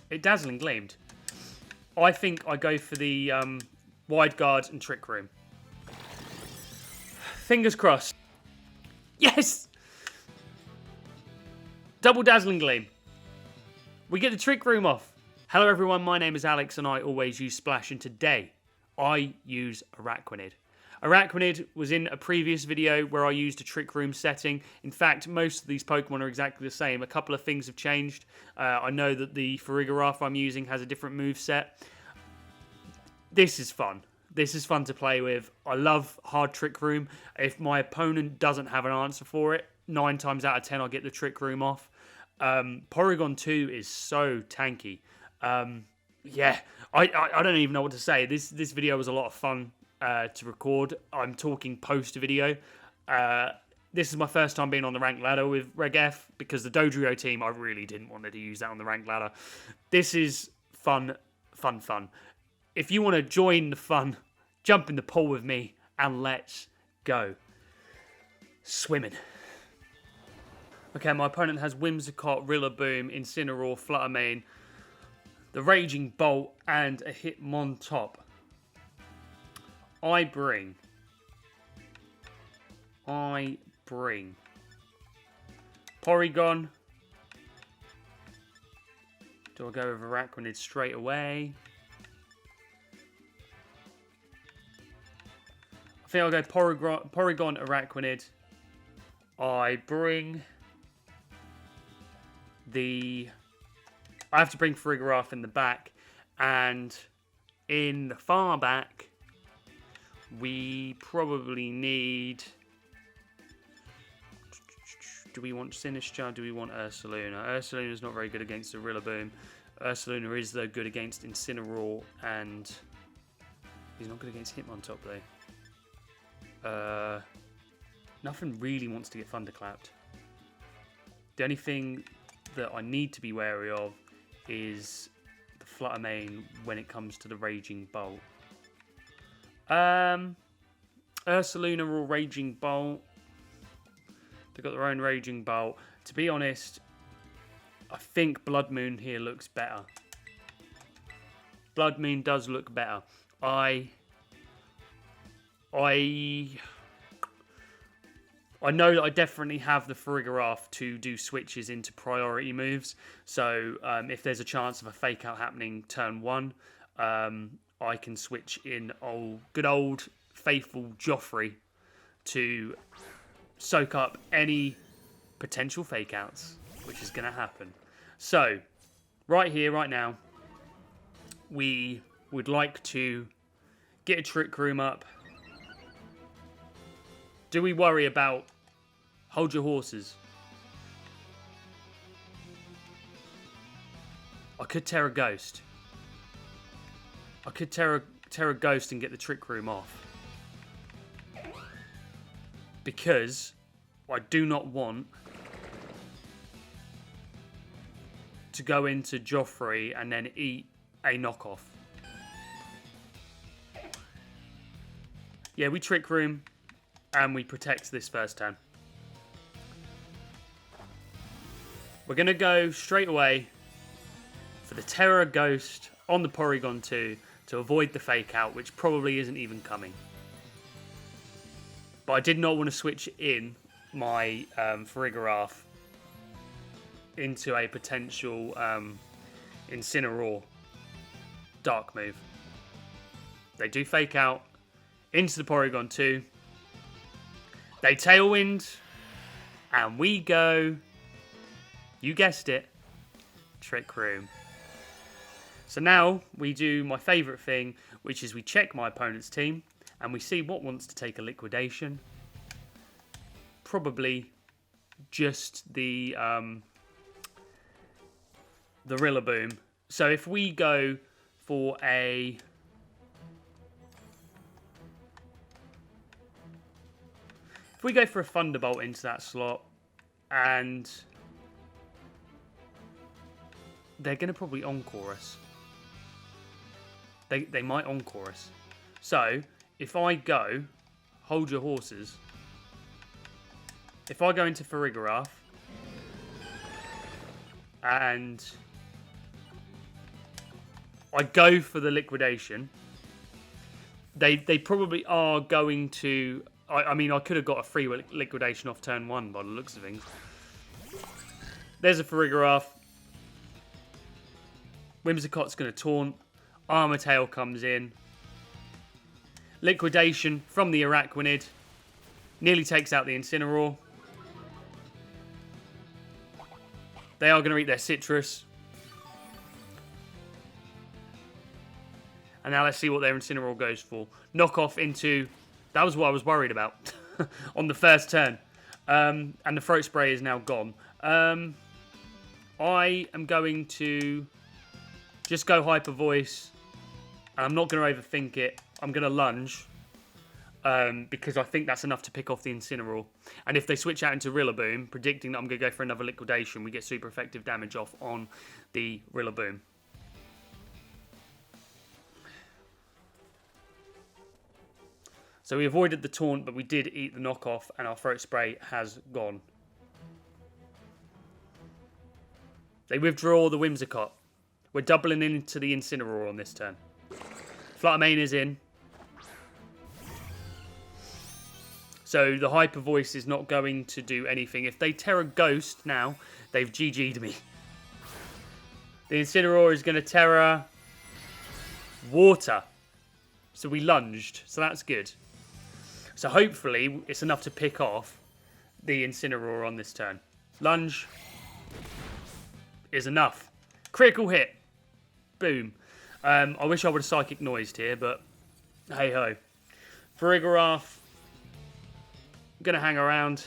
It dazzling gleamed. I think I go for the wide guard and trick room. Fingers crossed. Yes! Double dazzling gleam. We get the trick room off. Hello everyone, my name is Alex and I always use Splash, and today I use Araquanid. Araquanid was in a previous video where I used a trick room setting. In fact, most of these Pokemon are exactly the same. A couple of things have changed. I know that the Farigiraf I'm using has a different move set. This is fun. This is fun to play with. I love hard trick room. If my opponent doesn't have an answer for it, 9 times out of 10 I'll get the trick room off. Porygon 2 is so tanky. Yeah, I don't even know what to say. This video was a lot of fun to record. I'm talking post video. This is my first time being on the ranked ladder with REG because the Dodrio team, I really didn't want to use that on the ranked ladder. This is fun. If you want to join the fun, jump in the pool with me and let's go swimming. Okay, my opponent has Whimsicott, Rillaboom, Incineroar, Fluttermane, the Raging Bolt, and a Hitmontop. I bring Porygon. Do I go with Araquanid straight away? I think I'll go Porygon, Araquanid. I have to bring Farigiraf in the back, and in the far back, we probably need... Do we want Sinistcha? Do we want Ursaluna? Ursaluna's not very good against the Rillaboom. Ursaluna is, though, good against Incineroar, and he's not good against Hitmontop, though. Nothing really wants to get thunderclapped. The only thing that I need to be wary of is the Fluttermane when it comes to the Raging Bolt. Ursaluna or Raging Bolt. They've got their own Raging Bolt. To be honest, I think Blood Moon here looks better. Blood Moon does look better. I know that I definitely have the Farigiraf to do switches into priority moves. So if there's a chance of a fake out happening turn 1, I can switch in good old faithful Joffrey to soak up any potential fake outs, which is going to happen. So right here, right now, we would like to get a trick room up. Do we worry about hold your horses? I could Terra Ghost. I could Terra Ghost and get the trick room off. Because I do not want to go into Joffrey and then eat a knockoff. Yeah, we trick room. And we protect this first turn. We're going to go straight away for the Terra Ghost on the Porygon 2 to avoid the fake out, which probably isn't even coming. But I did not want to switch in my Farigiraf into a potential Incineroar Dark move. They do fake out into the Porygon 2. They Tailwind, and we go, you guessed it, Trick Room. So now we do my favourite thing, which is we check my opponent's team, and we see what wants to take a liquidation. Probably just the Rillaboom. So if we go for a... If we go for a Thunderbolt into that slot, and they're going to probably Encore us. They might Encore us. So, if I go, hold your horses. If I go into Farigiraf, and I go for the liquidation. They probably are going to... I mean, I could have got a free liquidation off turn 1 by the looks of things. There's a Farigiraf. Whimsicott's going to taunt. Armor Tail comes in. Liquidation from the Araquanid. Nearly takes out the Incineroar. They are going to eat their Citrus. And now let's see what their Incineroar goes for. Knock off into... That was what I was worried about on the first turn. And the Throat Spray is now gone. I am going to just go Hyper Voice. And I'm not going to overthink it. I'm going to lunge. Because I think that's enough to pick off the Incineroar. And if they switch out into Rillaboom, predicting that I'm going to go for another liquidation, we get super effective damage off on the Rillaboom. So we avoided the taunt, but we did eat the knockoff, and our Throat Spray has gone. They withdraw the Whimsicott. We're doubling into the Incineroar on this turn. Flutter Mane is in. So the Hyper Voice is not going to do anything. If they Terra Ghost now, they've GG'd me. The Incineroar is going to Terra Water. So we lunged. So that's good. So hopefully it's enough to pick off the Incineroar on this turn. Lunge is enough. Critical hit. Boom. I wish I would have Psychic Noised here, but hey ho. Farigiraf. Gonna hang around.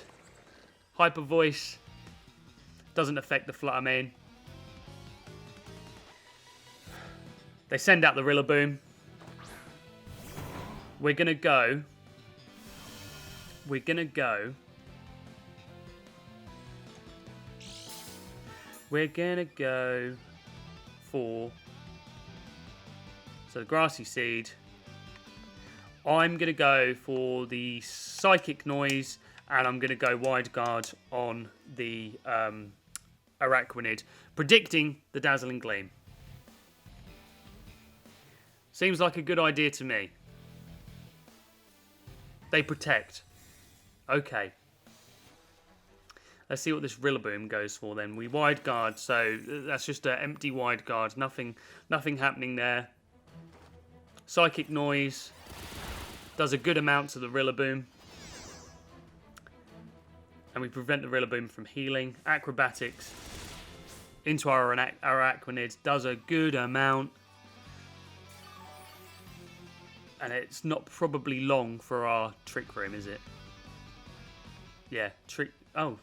Hyper Voice. Doesn't affect the Flutter Mane. They send out the Rillaboom. We're gonna go. We're gonna go for... So the Grassy Seed. I'm going to go for the Psychic Noise, and I'm going to go Wide Guard on the Araquanid, predicting the Dazzling Gleam. Seems like a good idea to me. They protect. Okay. Let's see what this Rillaboom goes for then. We Wide Guard, so that's just an empty Wide Guard. Nothing happening there. Psychic Noise does a good amount to the Rillaboom. And we prevent the Rillaboom from healing. Acrobatics into our Araquanid does a good amount. And it's not probably long for our Trick Room, is it? Yeah, Trick... Oh.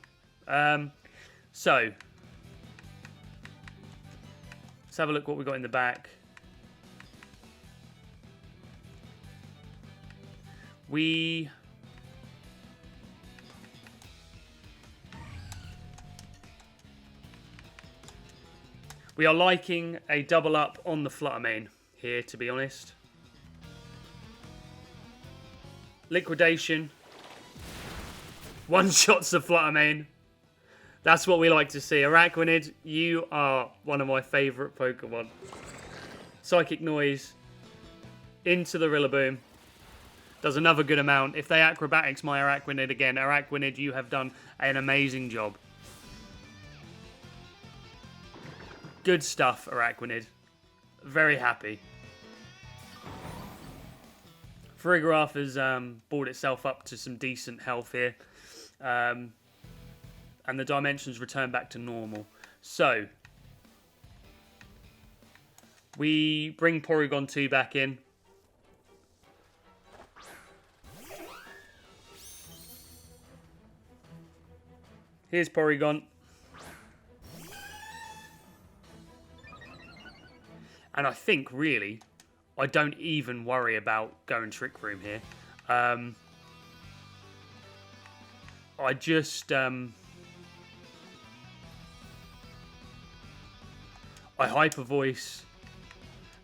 So. Let's have a look what we got in the back. We are liking a double up on the Flutter Mane here, to be honest. Liquidation. One-shots the Flutter Mane. That's what we like to see. Araquanid, you are one of my favourite Pokemon. Psychic Noise into the Rillaboom. Does another good amount. If they acrobatics my Araquanid again, Araquanid, you have done an amazing job. Good stuff, Araquanid. Very happy. Farigiraf has brought itself up to some decent health here. And the dimensions return back to normal. So, we bring Porygon 2 back in. Here's Porygon. And I think, really, I don't even worry about going Trick Room here. I just... I Hyper Voice,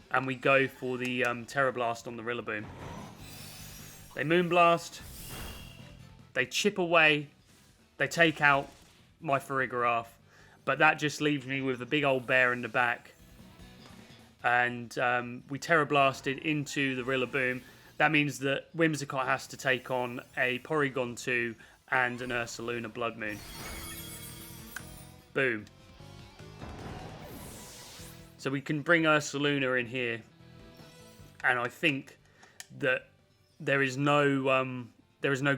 and we go for the Terra Blast on the Rillaboom. They Moonblast. They chip away. They take out my Farigiraf. But that just leaves me with a big old bear in the back. and we Terra Blasted into the Rillaboom. That means that Whimsicott has to take on a Porygon 2 and an Ursaluna Blood Moon. Boom. So we can bring Ursaluna in here, and I think that there is no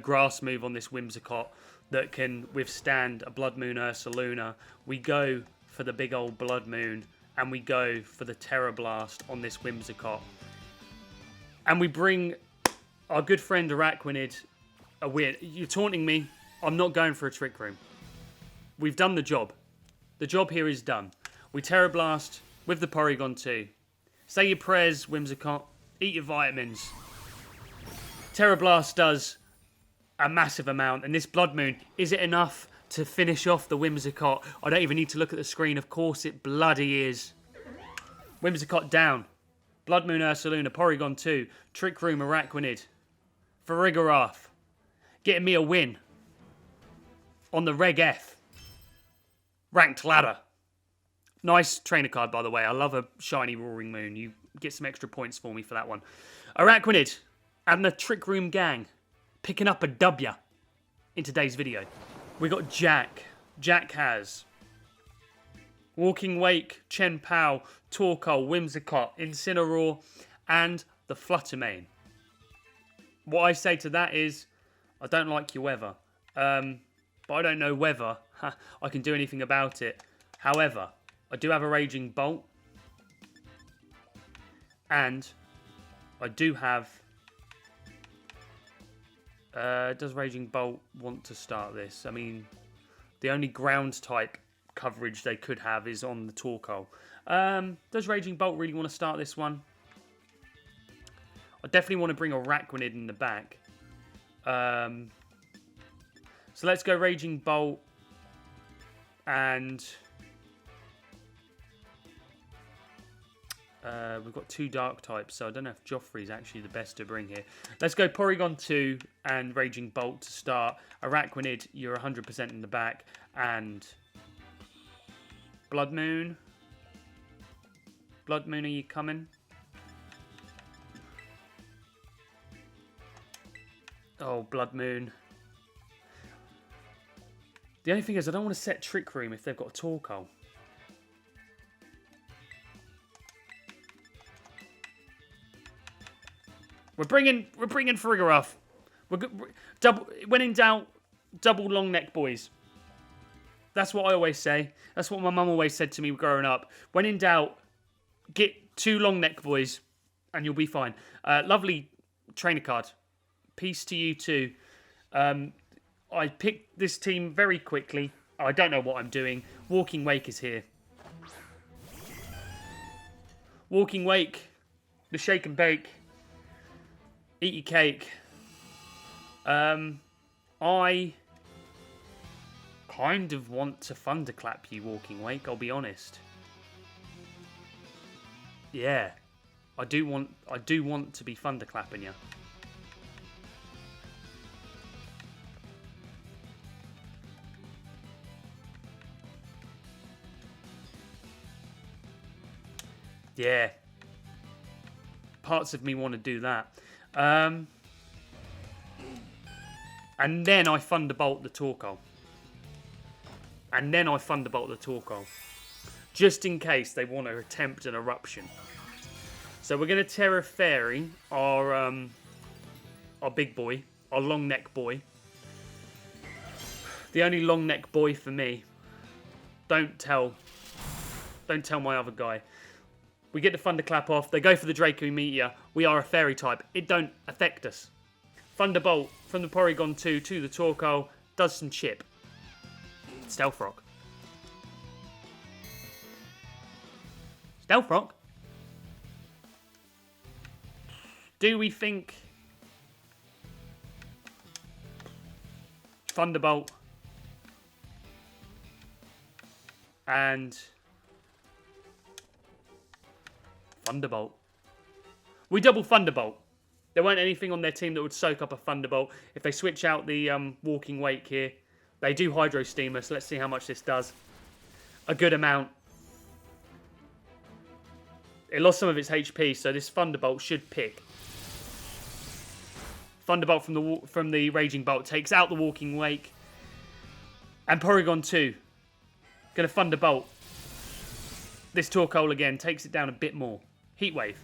grass move on this Whimsicott that can withstand a Blood Moon Ursaluna. We go for the big old Blood Moon, and we go for the Terra Blast on this Whimsicott. And we bring our good friend Araquanid a win. You're taunting me. I'm not going for a Trick Room. We've done the job. The job here is done. We Terra Blast with the Porygon 2. Say your prayers, Whimsicott. Eat your vitamins. Terra Blast does a massive amount. And this Blood Moon, is it enough to finish off the Whimsicott? I don't even need to look at the screen. Of course it bloody is. Whimsicott down. Blood Moon Ursaluna, Porygon 2, Trick Room Araquanid, Farigiraf. Getting me a win on the Reg F. Ranked ladder. Nice trainer card, by the way. I love a shiny Roaring Moon. You get some extra points for me for that one. Araquanid and the Trick Room gang picking up a W in today's video. We got Jack. Jack has Walking Wake, Chen Pao, Torkoal, Whimsicott, Incineroar, and the Fluttermane. What I say to that is, I don't like your weather. But I don't know whether I can do anything about it. However, I do have a Raging Bolt. And I do have... does Raging Bolt want to start this? I mean, the only ground type coverage they could have is on the Torkoal. Does Raging Bolt really want to start this one? I definitely want to bring Araquanid in the back. So let's go Raging Bolt. And we've got two dark types, so I don't know if Joffrey's actually the best to bring here. Let's go Porygon 2 and Raging Bolt to start. Araquanid, you're 100% in the back. And Blood Moon. Blood Moon, are you coming? Oh, Blood Moon. The only thing is, I don't want to set Trick Room if they've got a Torkoal. We're bringing Farigiraf. When in doubt, double long neck, boys. That's what I always say. That's what my mum always said to me growing up. When in doubt, get two long neck, boys, and you'll be fine. Lovely trainer card. Peace to you too. I picked this team very quickly. I don't know what I'm doing. Walking Wake is here. Walking Wake. The shake and bake. Eat your cake. I kind of want to thunderclap you, Walking Wake, I'll be honest. Yeah. I do want to be thunderclapping you. Yeah. Parts of me want to do that. And then I Thunderbolt the Torkoal. Just in case they want to attempt an eruption. So we're going to Terra Fairy, our big boy, our long neck boy. The only long neck boy for me. Don't tell my other guy. We get the Thunderclap off. They go for the Draco Meteor. We are a Fairy type. It don't affect us. Thunderbolt from the Porygon 2 to the Torkoal. Does some chip. Stealth Rock. Stealth Rock? Do we think... Thunderbolt. And... Thunderbolt. We double Thunderbolt. There weren't anything on their team that would soak up a Thunderbolt. If they switch out the Walking Wake here, they do Hydro Steamer, so let's see how much this does. A good amount. It lost some of its HP, so this Thunderbolt should pick. Thunderbolt from the Raging Bolt takes out the Walking Wake. And Porygon 2. Going to Thunderbolt. This Torkoal again takes it down a bit more. Heat Wave.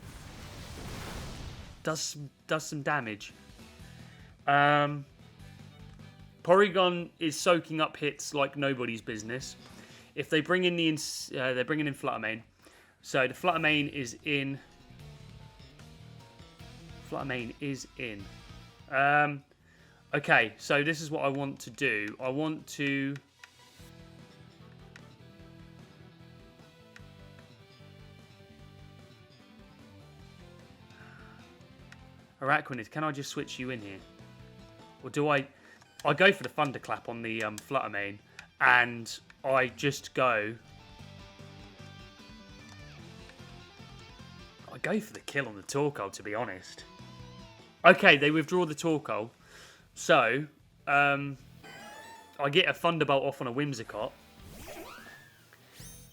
Does some damage. Porygon is soaking up hits like nobody's business. If they bring in they're bringing in Flutter Mane. So the Flutter Mane is in. Flutter Mane is in. Okay, so this is what I want to do. I want to. Araquanid, can I just switch you in here? Or do I go for the Thunderclap on the Flutter Mane, and I just go... I go for the kill on the Torkoal, to be honest. Okay, they withdraw the Torkoal. So, I get a Thunderbolt off on a Whimsicott.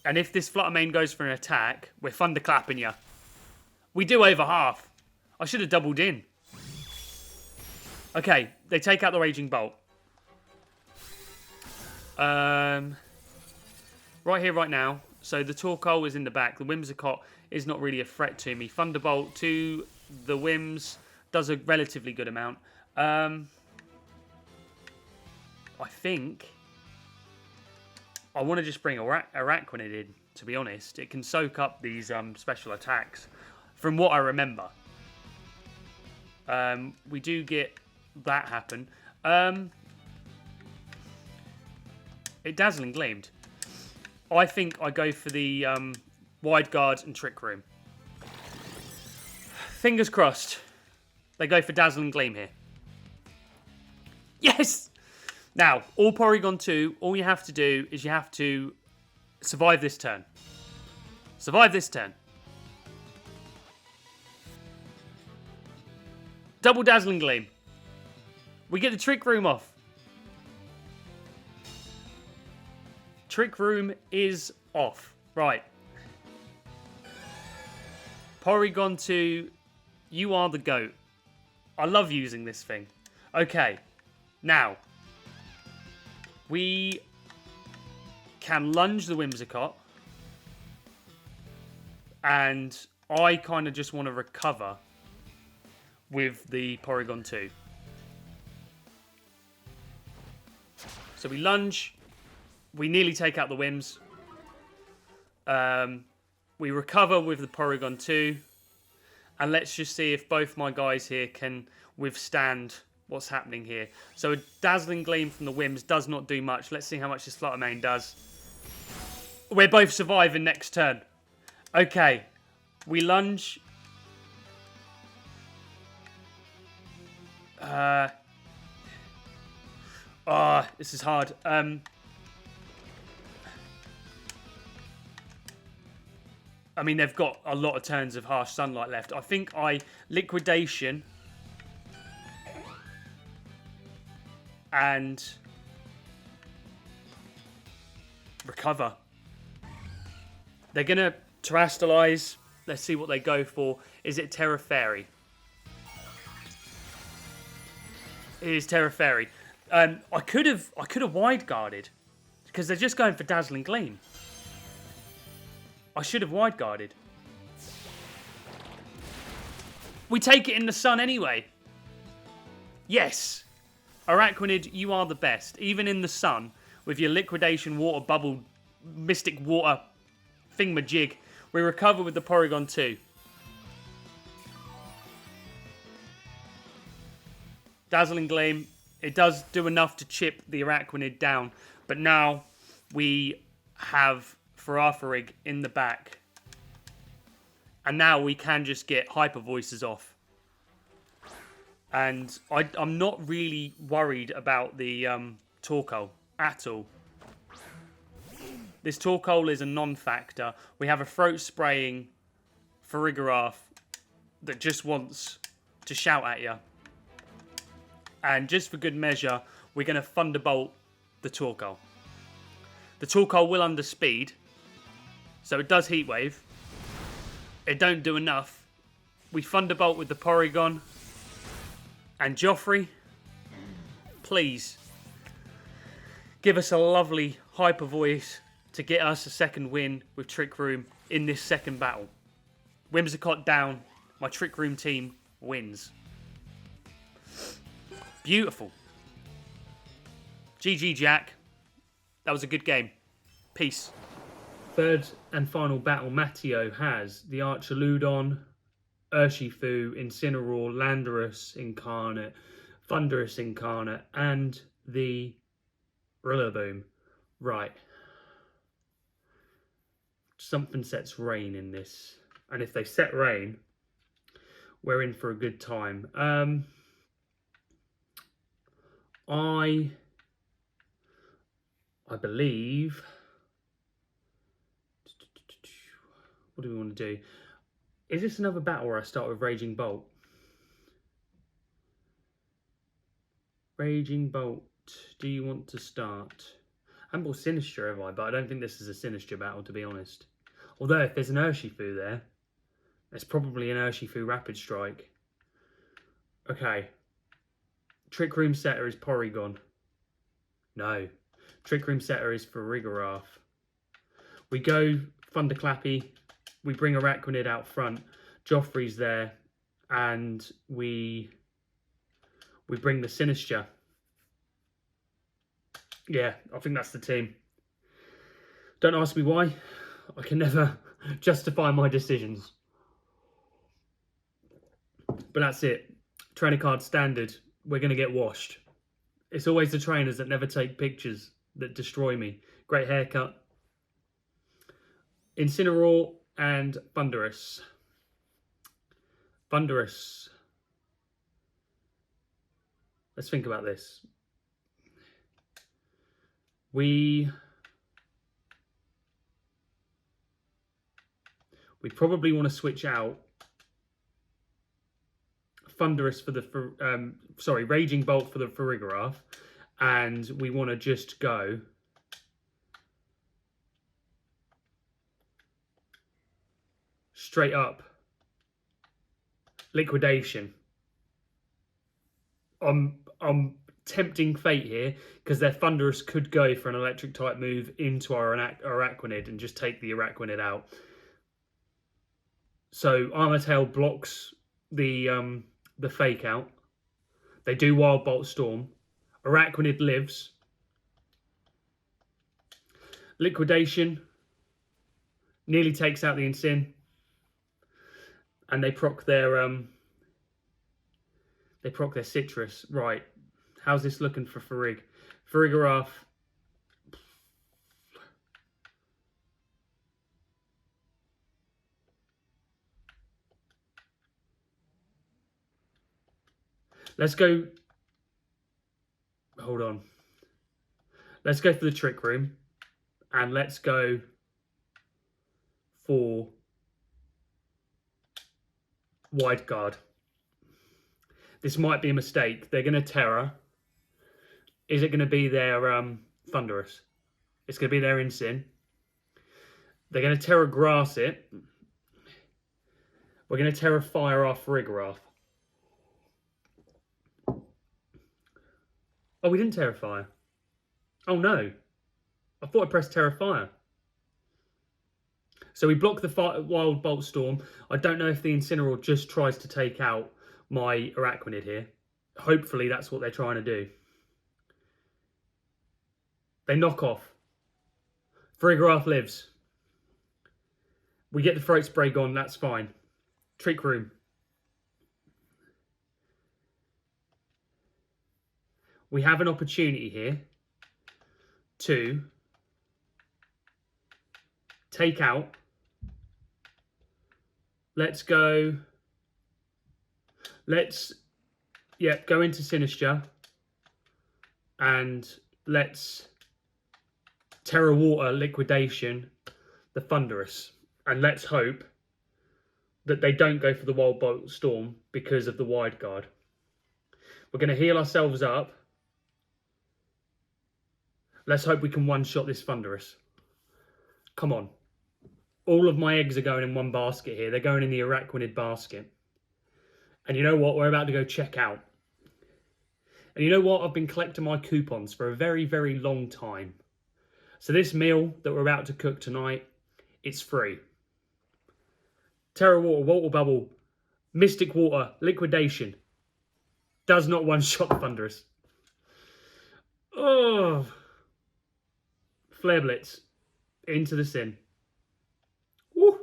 And if this Flutter Mane goes for an attack, we're Thunderclapping you. We do over half. I should have doubled in. Okay, they take out the Raging Bolt. Right here, right now. So the Torkoal is in the back. The Whimsicott is not really a threat to me. Thunderbolt to the Whims does a relatively good amount. I think I want to just bring Araquanid in, to be honest. It can soak up these special attacks, from what I remember. We do get that happen. It Dazzling Gleamed. I think I go for the Wide Guard and Trick Room. Fingers crossed. They go for Dazzling Gleam here. Yes! Now, all Porygon 2, all you have to do is you have to survive this turn. Survive this turn. Double Dazzling Gleam. We get the Trick Room off. Trick Room is off. Right. Porygon 2, you are the GOAT. I love using this thing. Okay. Now, we can lunge the Whimsicott. And I kind of just want to recover with the Porygon 2. So we lunge. We nearly take out the Whims. We recover with the Porygon 2. And let's just see if both my guys here can withstand what's happening here. So a Dazzling Gleam from the Whims does not do much. Let's see how much this Flutter Mane does. We're both surviving next turn. Okay. We lunge. This is hard. I mean, they've got a lot of turns of Harsh Sunlight left. I think I Liquidation and recover. They're going to Terastallize. Let's see what they go for. Is it Terra Fairy? It is Terra Fairy. I could have Wide Guarded because they're just going for Dazzling Gleam. I should have Wide Guarded. We take it in the sun anyway. Yes. Araquanid, you are the best. Even in the sun, with your Liquidation Water Bubble, Mystic Water Thingamajig, we recover with the Porygon 2. Dazzling Gleam. It does do enough to chip the Araquanid down. But now we have Farigiraf in the back. And now we can just get Hyper Voices off. And I'm not really worried about the Torkoal at all. This Torkoal is a non-factor. We have a Throat Spraying Farigiraf that just wants to shout at you. And just for good measure, we're going to Thunderbolt the Torkoal. The Torkoal will underspeed. So it does Heat Wave. it don't do enough. We Thunderbolt with the Porygon. And Joffrey, please give us a lovely hyper voice to get us a second win with Trick Room in this second battle. Whimsicott down, my Trick Room team wins. Beautiful. GG, Jack. That was a good game. Peace. Third and final battle, Matteo has the Archaludon, Urshifu, Incineroar, Landorus Incarnate, Thundurus Incarnate, and the Rillaboom. Right. Something sets rain in this. And if they set rain, we're in for a good time. I believe... What do we want to do? Is this another battle where I start with Raging Bolt? Raging Bolt, do you want to start? I haven't bought Sinistra, have I? But I don't think this is a Sinistra battle, to be honest. Although, if there's an Urshifu there, there's probably an Urshifu Rapid Strike. Okay. Trick Room setter is Porygon. No. Trick Room setter is Farigiraf. We go Thunderclappy. We bring Araquanid out front. Joffrey's there. And we bring the Sinistra. Yeah, I think that's the team. Don't ask me why. I can never justify my decisions. But that's it. Trainer card standard. We're going to get washed. It's always the trainers that never take pictures that destroy me. Great haircut. Incineroar and Thundurus. Thundurus. Let's think about this. We probably want to switch out Thundurus for the Raging Bolt for the Farigiraf, and we want to just go straight up Liquidation. I'm tempting fate here because their Thundurus could go for an electric type move into our Araquanid and just take the Araquanid out. So Armor Tail blocks the fake out. They do Wild Bolt Storm. Araquanid lives. Liquidation nearly takes out the Incin. And they proc their Citrus. Right. How's this looking for Farigiraf? Let's go. Hold on. Let's go for the Trick Room. And let's go for Wide Guard. This might be a mistake. They're going to Terra. Is it going to be their Thundurus? It's going to be their Incin. They're going to Terra Grass it. We're going to Terra Fire our Farigiraf. Oh, we didn't Terra Fire. Oh no. I thought I pressed Terra Fire. So we block the Wild Bolt Storm. I don't know if the Incineroar just tries to take out my Araquanid here. Hopefully that's what they're trying to do. They knock off. Farigiraf lives. We get the Throat Spray gone, that's fine. Trick Room. We have an opportunity here to take out. Let's go. Let's, go into Sinistra. And let's Terra Water Liquidation the Thundurus. And let's hope that they don't go for the Wild Bolt Storm because of the Wide Guard. We're going to heal ourselves up. Let's hope we can one-shot this Thundurus. Come on. All of my eggs are going in one basket here. They're going in the Araquanid basket. And you know what? We're about to go check out. And you know what? I've been collecting my coupons for a very, very long time. So this meal that we're about to cook tonight, it's free. Terra Water, Water Bubble, Mystic Water, Liquidation. Does not one-shot the Thunderous. Oh. Flare Blitz. Into the Sin. Woo.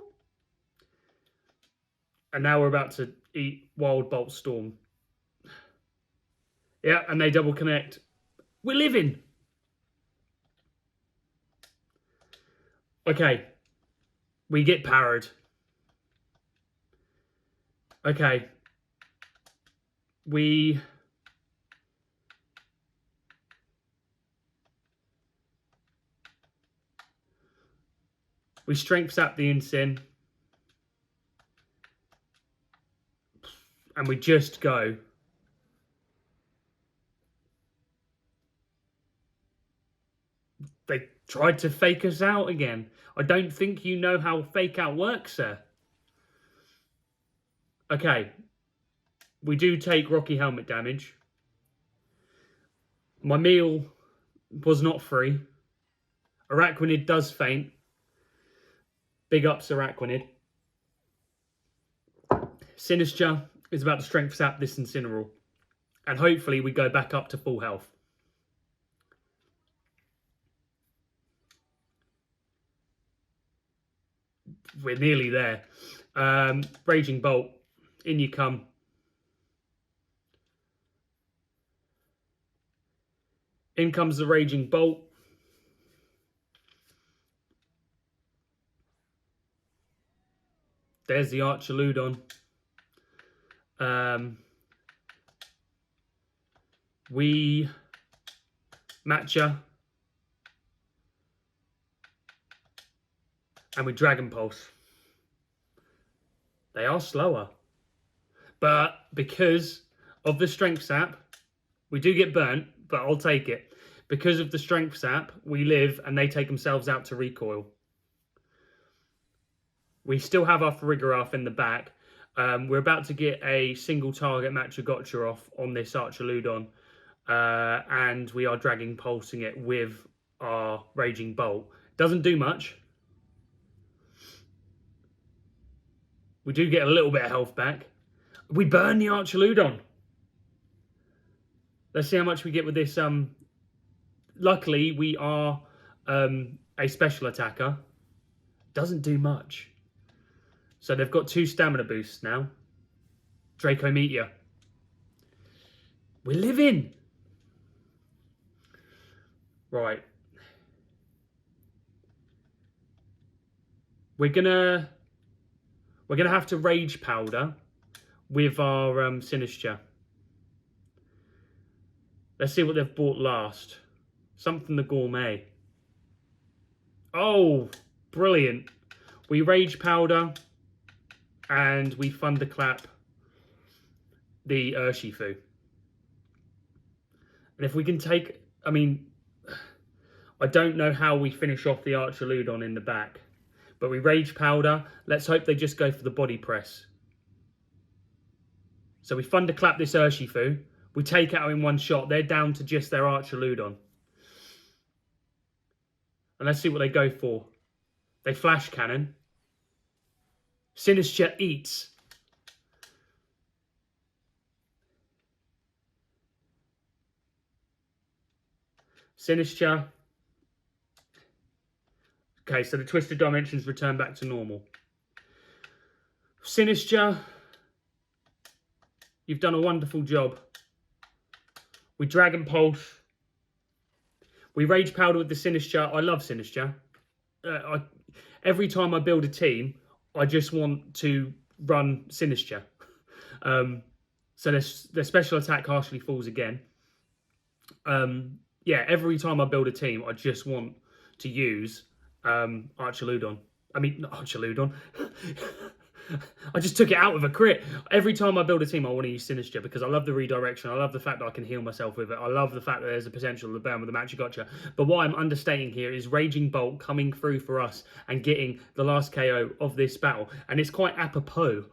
And now we're about to eat Wild Bolt Storm. Yeah, and they double connect. We're living. Okay. We get powered. Okay. We strength sap the Insin. And we just go. They tried to fake us out again. I don't think you know how fake out works, sir. Okay. We do take Rocky Helmet damage. My meal was not free. Araquanid does faint. Big ups, Araquanid. Sinister is about to strength sap this Incineroar. And hopefully we go back up to full health. We're nearly there. Raging Bolt. In you come. In comes the Raging Bolt. There's the Archaludon. We Matcha. And we Dragon Pulse. They are slower. But because of the Strength Sap, we do get burnt, but I'll take it. Because of the Strength Sap, we live and they take themselves out to recoil. We still have our Farigiraf in the back. We're about to get a single target Matcha Gotcha off on this Archaludon. And we are Dragon Pulsing it with our Raging Bolt. Doesn't do much. We do get a little bit of health back. We burn the Archaludon. Let's see how much we get with this. Luckily, we are a special attacker. Doesn't do much. So they've got 2 stamina boosts now. Draco Meteor. We're living. Right. We're gonna have to Rage Powder with our Sinister. Let's see what they've bought last. Something the Gourmet. Oh, brilliant. We Rage Powder and we Thunderclap the Urshifu. And if we can take... I mean, I don't know how we finish off the Archaludon in the back. But we Rage Powder. Let's hope they just go for the body press. So we Thunderclap this Urshifu. We take it out in one shot. They're down to just their Archaludon. And let's see what they go for. They Flash Cannon. Sinister eats. Sinister. Okay, so the Twisted Dimensions return back to normal. Sinister. You've done a wonderful job. We Dragon Pulse. We Rage Powder with the Sinister. I love Sinister. Every time I build a team, I just want to run Sinister. So their special attack harshly falls again. Yeah, every time I build a team, I just want to use Archaludon. I mean, not Archaludon. I just took it out with a crit. Every time I build a team, I want to use Sinister because I love the redirection. I love the fact that I can heal myself with it. I love the fact that there's a potential to burn with the Matcha Gotcha. But what I'm understating here is Raging Bolt coming through for us and getting the last KO of this battle. And it's quite apropos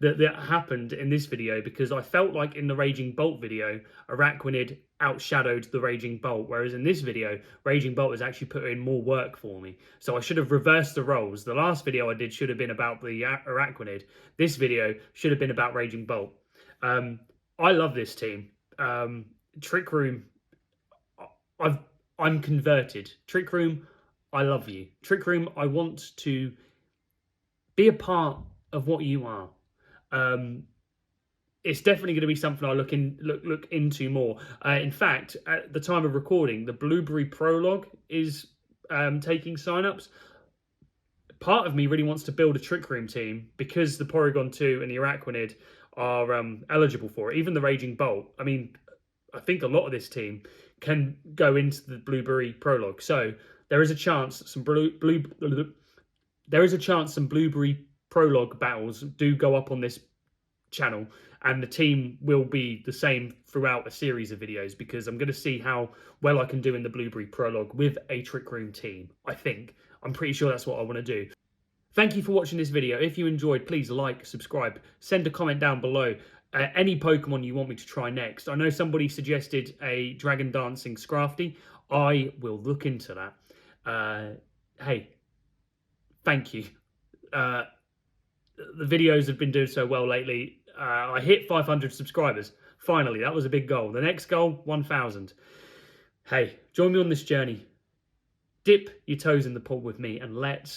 that happened in this video, because I felt like in the Raging Bolt video, Araquanid outshadowed the Raging Bolt, whereas in this video, Raging Bolt has actually put in more work for me. So I should have reversed the roles. The last video I did should have been about the Araquanid. This video should have been about Raging Bolt. I love this team. Trick Room, I'm converted. Trick Room, I love you. Trick Room, I want to be a part of what you are. It's definitely going to be something I look into more. In fact, at the time of recording, the Blueberry Prologue is taking signups. Part of me really wants to build a Trick Room team because the Porygon 2 and the Araquanid are eligible for it. Even the Raging Bolt. I mean, I think a lot of this team can go into the Blueberry Prologue. So there is a chance some Blueberry Prologue battles do go up on this channel, and the team will be the same throughout a series of videos, because I'm going to see how well I can do in the Blueberry Prologue with a Trick Room team. I'm pretty sure that's what I want to do. Thank you for watching this video. If you enjoyed, please like, subscribe, send a comment down below. Any Pokemon you want me to try next. I know somebody suggested a Dragon Dancing Scrafty. I will look into that. Hey, thank you. The videos have been doing so well lately. I hit 500 subscribers. Finally, that was a big goal. The next goal, 1,000. Hey, join me on this journey. Dip your toes in the pool with me and let's